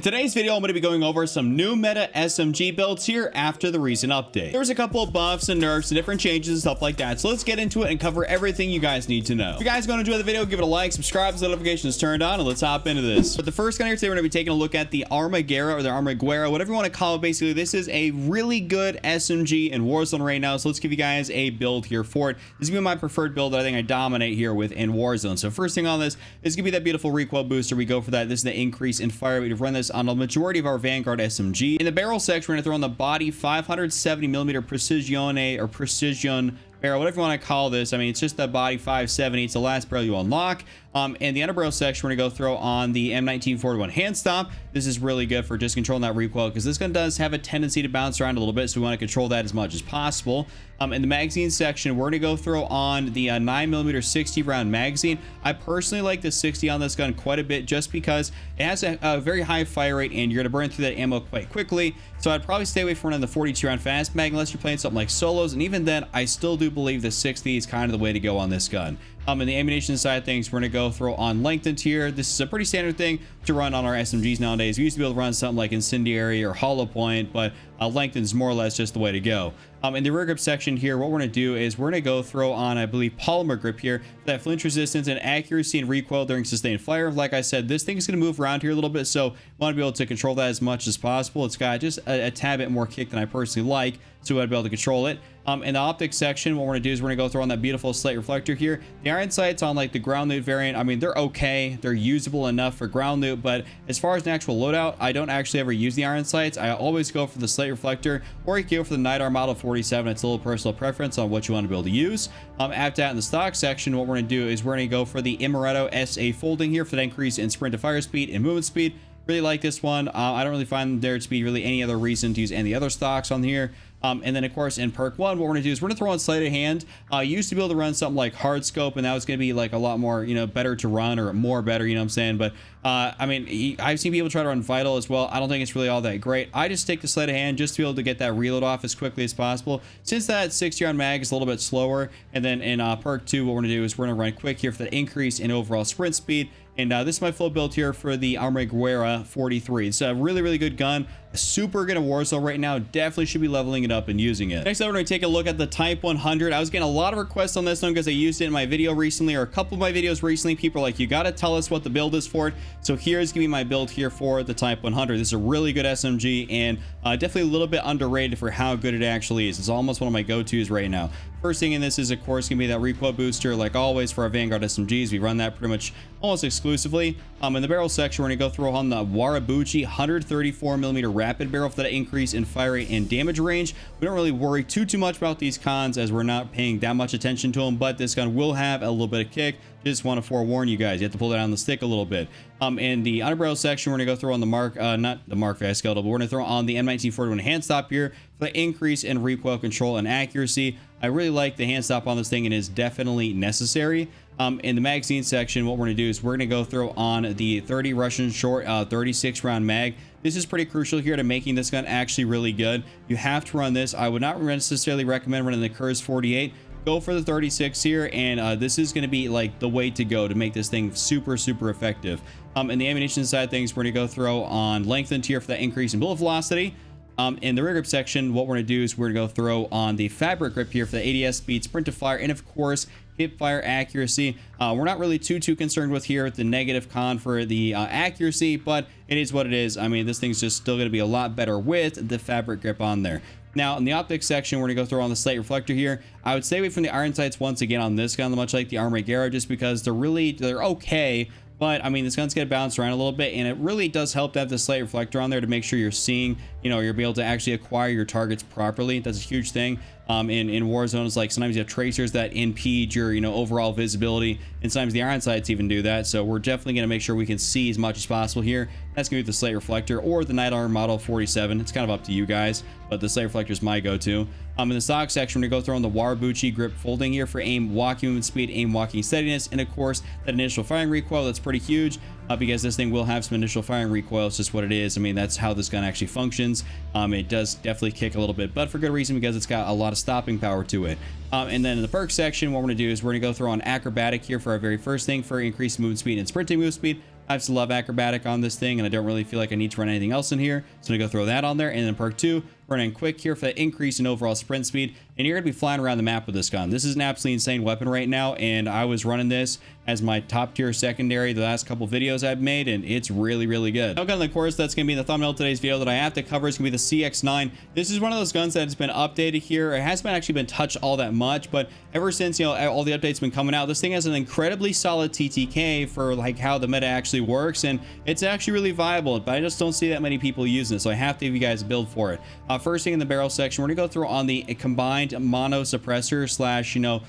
today's video, I'm going to be going over some new meta SMG builds here after the recent update. There was a couple of buffs and nerfs and different changes and stuff like that. So let's get into it and cover everything you guys need to know. If you guys are going to enjoy the video, give it a like, subscribe, so notifications turned on, and let's hop into this. But the first gun here today, we're going to be taking a look at the Armaguero or the Armaguero, whatever you want to call it. Basically, this is a really good SMG in Warzone right now. So let's give you guys a build here for it. This is going to be my preferred build that I think I dominate here with in Warzone. So first thing on this is going to be that beautiful recoil booster. We go for that. This is the increase in fire rate. We've run this on a majority of our Vanguard SMG. In the barrel section, we're going to throw on the body 570mm Precision or Precision barrel, whatever you want to call this. I mean, it's just the body 570. It's the last barrel you unlock. In the underbarrel section, we're going to go throw on the M1941 hand stop. This is really good for just controlling that recoil because this gun does have a tendency to bounce around a little bit, so we want to control that as much as possible. In the magazine section, we're going to go throw on the 9mm 60 round magazine. I personally like the 60 on this gun quite a bit just because it has a very high fire rate and you're going to burn through that ammo quite quickly. So I'd probably stay away from running the 42 round fast mag unless you're playing something like solos, and even then I still do believe the 60 is kind of the way to go on this gun. In the ammunition side of things, we're going to go throw on lengthened tier. This is a pretty standard thing to run on our SMGs nowadays. We used to be able to run something like incendiary or hollow point, but lengthened is more or less just the way to go. In the rear grip section here, what we're going to do is we're going to go throw on, I believe, polymer grip here for that flinch resistance and accuracy and recoil during sustained fire. Like I said, this thing is going to move around here a little bit, so we want to be able to control that as much as possible. It's got just a tad bit more kick than I personally like, so I'd be able to control it. In the optics section, what we're going to do is we're going to go throw on that beautiful slate reflector here. The iron sights on like the ground loot variant, I mean, they're okay. They're usable enough for ground loot, but as far as an actual loadout, I don't actually ever use the iron sights. I always go for the slate reflector, or you can go for the Night Arm Model 47. It's a little personal preference on what you want to be able to use. After that, in the stock section, what we're going to do is we're going to go for the Amaretto SA folding here for the increase in sprint to fire speed and movement speed. Really like this one. I don't really find there to be really any other reason to use any other stocks on here. And then of course in perk 1, what we're going to do is we're going to throw on sleight of hand. Used to be able to run something like hard scope, and that was going to be like a lot more, you know, better to run, or more better, you know what I'm saying? But I mean, I've seen people try to run vital as well. I don't think it's really all that great. I just stick to sleight of hand just to be able to get that reload off as quickly as possible, since that 60 round mag is a little bit slower. And then in perk 2, what we're going to do is we're going to run quick here for the increase in overall sprint speed. And this is my full build here for the Armaguero 43. It's a really, really good gun. Super good at Warzone right now. Definitely should be leveling it up and using it. Next up, we're going to take a look at the Type 100. I was getting a lot of requests on this one because I used it in my video recently, or a couple of my videos recently. People are like, you got to tell us what the build is for it. So here's going to be my build here for the Type 100. This is a really good SMG, and definitely a little bit underrated for how good it actually is. It's almost one of my go-tos right now. First thing in this is, of course, going to be that recoil booster. Like always for our Vanguard SMGs, we run that pretty much almost exclusively. In the barrel section, we're going to go throw on the Warabuchi 134mm rapid barrel for that increase in fire rate and damage range. We don't really worry too much about these cons as we're not paying that much attention to them, but this gun will have a little bit of kick. Just want to forewarn you guys, you have to pull that on the stick a little bit. In the underbarrel section, we're going to go throw on the not the Mark V skeletal, but we're going to throw on the M1941 hand stop here for the increase in recoil control and accuracy. I really like the hand stop on this thing, and is definitely necessary. In the magazine section, what we're going to do is we're going to go throw on the 30 Russian short 36 round mag. This is pretty crucial here to making this gun actually really good. You have to run this. I would not necessarily recommend running the Kurz 48. Go for the 36 here, and this is going to be like the way to go to make this thing super effective. In the ammunition side of things, we're going to go throw on lengthened tier for that increase in bullet velocity. In the rear grip section, what we're going to do is we're going to go throw on the fabric grip here for the ADS speed, sprint to fire, and of course hip fire accuracy. We're not really too concerned with here the negative con for the accuracy, but it is what it is. I mean, this thing's just still going to be a lot better with the fabric grip on there. Now, in the optics section, we're going to go throw on the slate reflector here. I would stay away from the iron sights once again on this gun, much like the Armaguero, just because they're okay. But I mean, this gun's gonna bounce around a little bit, and it really does help to have the slate reflector on there to make sure you're seeing, you know, you're able to actually acquire your targets properly. That's a huge thing. In Warzone, it's like sometimes you have tracers that impede your, you know, overall visibility, and sometimes the iron sights even do that. So we're definitely going to make sure we can see as much as possible here. That's going to be the slate reflector or the Night Arm Model 47. It's kind of up to you guys, but the slate reflector is my go-to. In the stock section, we're going to go throw on the Warabuchi grip folding here for aim walking movement speed, aim walking steadiness, and of course that initial firing recoil. That's pretty huge. Because this thing will have some initial firing recoil. It's just what it is. I mean, that's how this gun actually functions. It does definitely kick a little bit, but for good reason, because it's got a lot of stopping power to it. And then in the perk section, what we're going to do is we're going to go throw on acrobatic here for our very first thing for increased movement speed and sprinting move speed. I just love acrobatic on this thing, and I don't really feel like I need to run anything else in here. So I'm gonna go throw that on there. And then perk 2, running quick here for that increase in overall sprint speed. And you're gonna be flying around the map with this gun. This is an absolutely insane weapon right now, and I was running this as my top tier secondary the last couple videos I've made, and it's really, really good. Now, gun, of course, that's gonna be the thumbnail of today's video that I have to cover. Is gonna be the CX9. This is one of those guns that has been updated here. It hasn't actually been touched all that much, but ever since, you know, all the updates been coming out, this thing has an incredibly solid TTK for like how the meta actually works, and it's actually really viable, but I just don't see that many people using it, so I have to give you guys a build for it. First thing in the barrel section, we're gonna go through on the combined mono suppressor slash, you know,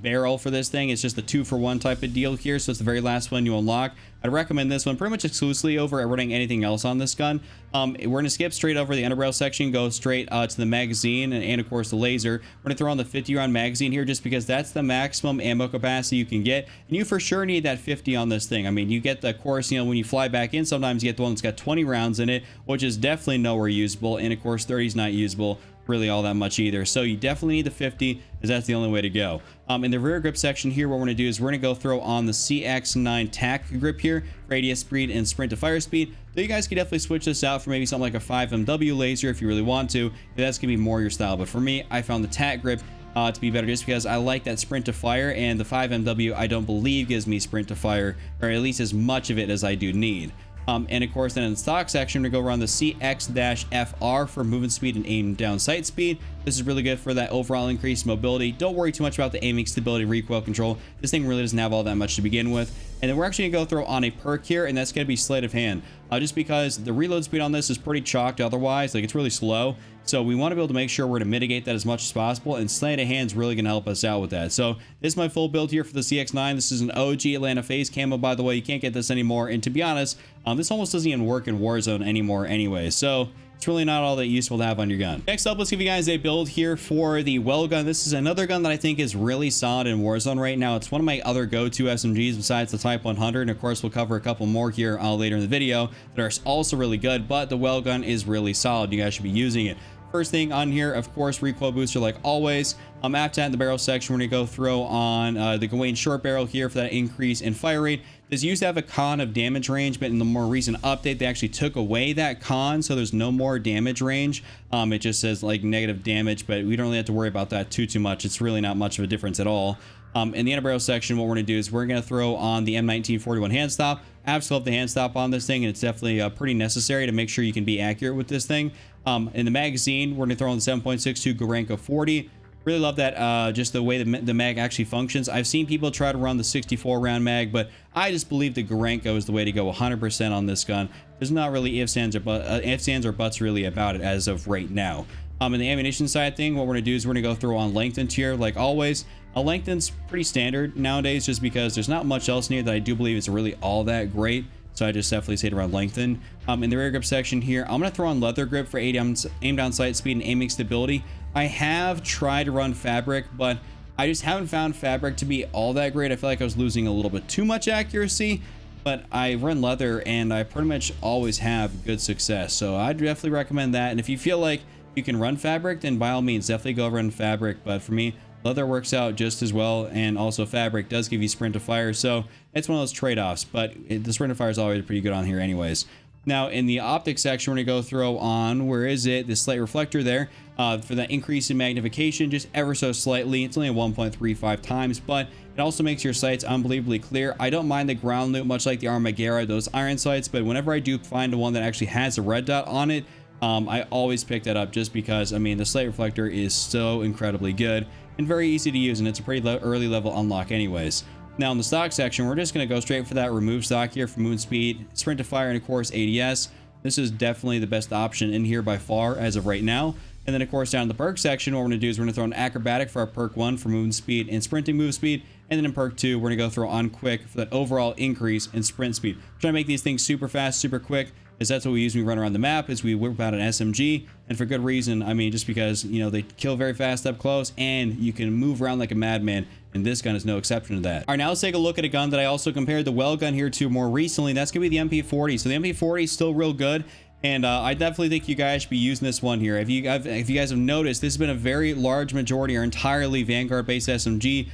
barrel for this thing. It's just a 2-for-1 type of deal here, so it's the very last one you unlock. I'd recommend this one pretty much exclusively over running anything else on this gun. We're going to skip straight over the underbarrel section, go straight to the magazine, and of course the laser. We're going to throw on the 50-round magazine here just because that's the maximum ammo capacity you can get, and you for sure need that 50 on this thing. I mean, you get the, of course, you know, when you fly back in, sometimes you get the one that's got 20 rounds in it, which is definitely nowhere usable, and of course 30 is not usable really all that much either. So you definitely need the 50, as that's the only way to go. In the rear grip section here, what we're going to do is we're going to go throw on the CX9 tack grip here for ADS speed and sprint to fire speed. So you guys can definitely switch this out for maybe something like a 5MW laser if you really want to. That's going to be more your style, but for me, I found the tack grip to be better just because I like that sprint to fire, and the 5MW I don't believe gives me sprint to fire, or at least as much of it as I do need. And of course, then in the stock section, we go around the CX-FR for movement speed and aim down sight speed. This is really good for that overall increased mobility. Don't worry too much about the aiming, stability, recoil control. This thing really doesn't have all that much to begin with. And then we're actually gonna go throw on a perk here, and that's gonna be sleight of hand. Just because the reload speed on this is pretty chalked otherwise, like it's really slow. So we want to be able to make sure we're to mitigate that as much as possible, and sleight of hand is really going to help us out with that. So this is my full build here for the CX9. This is an OG Atlanta phase camo, by the way. You can't get this anymore, and to be honest, this almost doesn't even work in Warzone anymore anyway. So it's really not all that useful to have on your gun. Next up, let's give you guys a build here for the Weld Gun. This is another gun that I think is really solid in Warzone right now. It's one of my other go-to SMGs besides the Type 100. And of course, we'll cover a couple more here later in the video that are also really good, but the Weld Gun is really solid. You guys should be using it. First thing on here, of course, recoil booster like always. After that, in the barrel section, we're going to go throw on the Gawain short barrel here for that increase in fire rate. This used to have a con of damage range, but in the more recent update, they actually took away that con, so there's no more damage range. It just says like negative damage, but we don't really have to worry about that too much. It's really not much of a difference at all. In the underbarrel section, what we're going to do is we're going to throw on the M1941 hand stop. Absolutely love the hand stop on this thing, and it's definitely pretty necessary to make sure you can be accurate with this thing. In the magazine, we're going to throw on the 7.62 Gorenko 40. Really love that, just the way the mag actually functions. I've seen people try to run the 64 round mag, but I just believe the Gorenko is the way to go 100% on this gun. There's not really ifs, ands, or buts really about it as of right now. In the ammunition side thing, what we're going to do is we're going to go throw on lengthened here like always. Lengthened's pretty standard nowadays just because there's not much else in here that I do believe is really all that great. So I just definitely say to run lengthened. In the rear grip section here, I'm going to throw on leather grip for aim down sight speed and aiming stability. I have tried to run fabric, but I just haven't found fabric to be all that great. I feel like I was losing a little bit too much accuracy, but I run leather and I pretty much always have good success. So I'd definitely recommend that. And if you feel like you can run fabric, then by all means, definitely go run fabric. But for me, leather works out just as well, and also fabric does give you sprint to fire, so it's one of those trade-offs, but the sprint to fire is always pretty good on here anyways. Now in the optics section, we're gonna go throw on, where is it, the slight reflector there for that increase in magnification, just ever so slightly. It's only a 1.35 times, but it also makes your sights unbelievably clear. I don't mind the ground loop, much like the Armaguero, those iron sights, but whenever I do find one that actually has a red dot on it, I always pick that up just because, I mean, the slight reflector is so incredibly good and very easy to use, and it's a pretty early level unlock anyways. Now in the stock section, we're just going to go straight for that remove stock here for movement speed, sprint to fire, and of course ADS. This is definitely the best option in here by far as of right now. And then of course down in the perk section, what we're going to do is we're going to throw an acrobatic for our perk 1 for movement speed and sprinting move speed. And then in perk 2, we're going to go throw on quick for that overall increase in sprint speed. We're trying to make these things super fast, super quick, as that's what we use when we run around the map, is we whip out an SMG, and for good reason. I mean, just because, you know, they kill very fast up close, and you can move around like a madman, and this gun is no exception to that. All right, now let's take a look at a gun that I also compared the Weld Gun here to more recently. That's gonna be the MP40. So the MP40 is still real good, and I definitely think you guys should be using this one here. If you guys have noticed, this has been a very large majority or entirely Vanguard-based SMG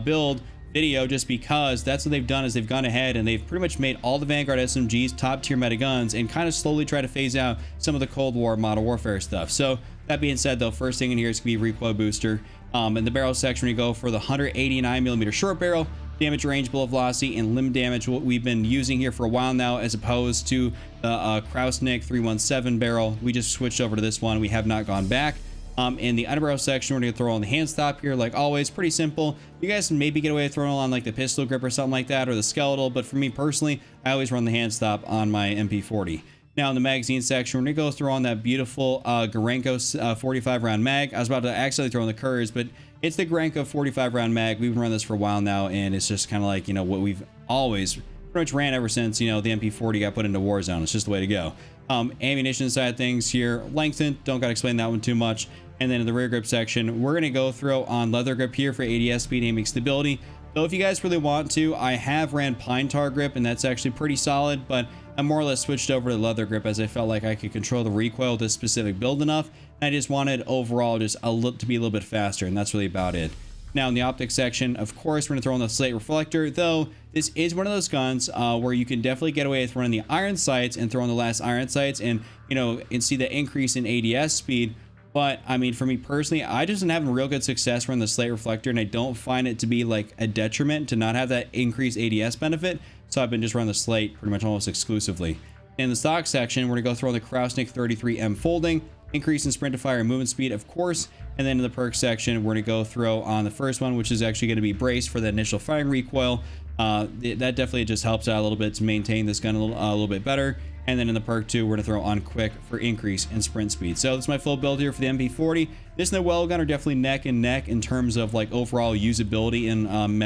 build video, just because that's what they've done. Is they've gone ahead and they've pretty much made all the Vanguard SMGs top tier meta guns and kind of slowly try to phase out some of the Cold War Modern Warfare stuff. So that being said, though, first thing in here is going to be recoil booster. In the barrel section, we go for the 189mm short barrel, damage range, bullet velocity, and limb damage, what we've been using here for a while now, as opposed to the Krausnik 317 barrel. We just switched over to this one. We have not gone back. In the underbarrel section, we're going to throw on the hand stop here, like always. Pretty simple. You guys can maybe get away with throwing on like the pistol grip or something like that, or the skeletal, but for me personally, I always run the hand stop on my MP40. Now in the magazine section, we're going to go throw on that beautiful Garanko 45 round mag. I was about to accidentally throw in the Kurz, but it's the Garanko 45 round mag. We've been running this for a while now, and it's just kind of like, you know, what we've always pretty much ran ever since, you know, the MP40 got put into Warzone. It's just the way to go. Ammunition side of things here, lengthened, don't got to explain that one too much. And then in the rear grip section, we're going to go throw on leather grip here for ADS speed, aiming stability. Though if you guys really want to, I have ran pine tar grip, and that's actually pretty solid, but I more or less switched over to leather grip as I felt like I could control the recoil with this specific build enough. And I just wanted overall just to be a little bit faster, and that's really about it. Now in the optics section, of course, we're going to throw on the slate reflector, though this is one of those guns where you can definitely get away with running the iron sights and throwing the last iron sights and, you know, and see the increase in ADS speed. But I mean, for me personally, I just have real good success running the slate reflector, and I don't find it to be like a detriment to not have that increased ADS benefit. So I've been just running the slate pretty much almost exclusively. In the stock section, we're going to go throw on the Krausnik 33M folding, increase in sprint to fire and movement speed, of course. And then in the perk section, we're going to go throw on the first one, which is actually going to be brace for the initial firing recoil. That definitely just helps out a little bit to maintain this gun a little bit better. And then in the perk 2, we're going to throw on quick for increase in sprint speed. So that's my full build here for the MP40. This and the Weld Gun are definitely neck and neck in terms of like overall usability and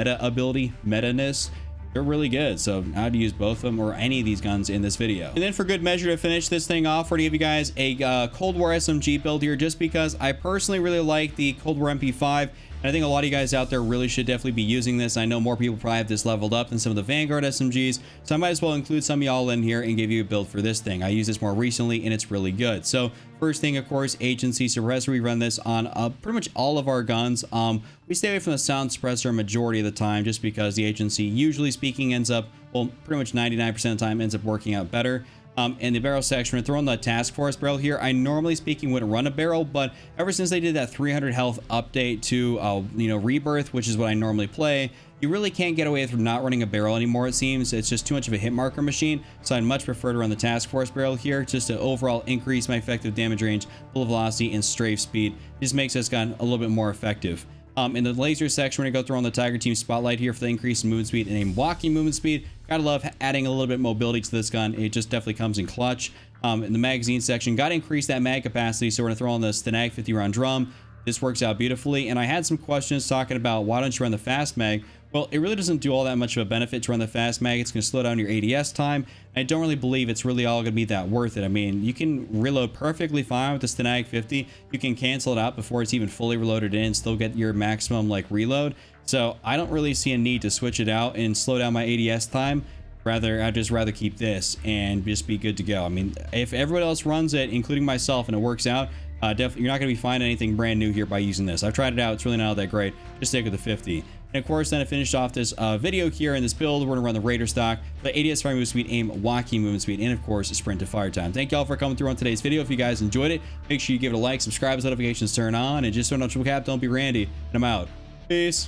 meta-ness. They're really good, so I'd use both of them or any of these guns in this video. And then for good measure, to finish this thing off, we're gonna give you guys a Cold War SMG build here, just because I personally really like the Cold War MP5. And I think a lot of you guys out there really should definitely be using this. I know more people probably have this leveled up than some of the Vanguard SMGs, so I might as well include some of y'all in here and give you a build for this thing. I used this more recently, and it's really good. So first thing, of course, agency suppressor. We run this on pretty much all of our guns. We stay away from the sound suppressor majority of the time, just because the agency, usually speaking, ends up, well, pretty much 99% of the time ends up working out better. In the barrel section, we're throwing the task force barrel here. I normally speaking wouldn't run a barrel, but ever since they did that 300 health update to you know, rebirth, which is what I normally play, you really can't get away from not running a barrel anymore. It seems it's just too much of a hit marker machine, so I'd much prefer to run the task force barrel here, just to overall increase my effective damage range, bullet velocity, and strafe speed. It just makes this gun a little bit more effective. In the laser section, we're going to go through on the Tiger Team Spotlight here for the increase in movement speed and a walking movement speed. Gotta love adding a little bit of mobility to this gun. It just definitely comes in clutch. In the magazine section, got to increase that mag capacity, so we're going to throw on the Stenag 50 round drum. This works out beautifully, and I had some questions talking about why don't you run the fast mag. Well, it really doesn't do all that much of a benefit to run the fast mag. It's going to slow down your ADS time. I don't really believe it's really all going to be that worth it. I mean, you can reload perfectly fine with the Stenag 50. You can cancel it out before it's even fully reloaded in, still get your maximum like reload. So I don't really see a need to switch it out and slow down my ADS time. I'd just rather keep this and just be good to go. I mean, if everyone else runs it, including myself, and it works out, definitely you're not going to be finding anything brand new here by using this. I've tried it out. It's really not that great. Just stick with the 50. And of course, then to finish off this video here in this build, we're going to run the Raider stock, the ADS firing movement speed, aim, walking movement speed, and of course, sprint to fire time. Thank y'all for coming through on today's video. If you guys enjoyed it, make sure you give it a like, subscribe, notifications turn on, and just so you know, Triple Cap, don't be Randy, and I'm out. Peace.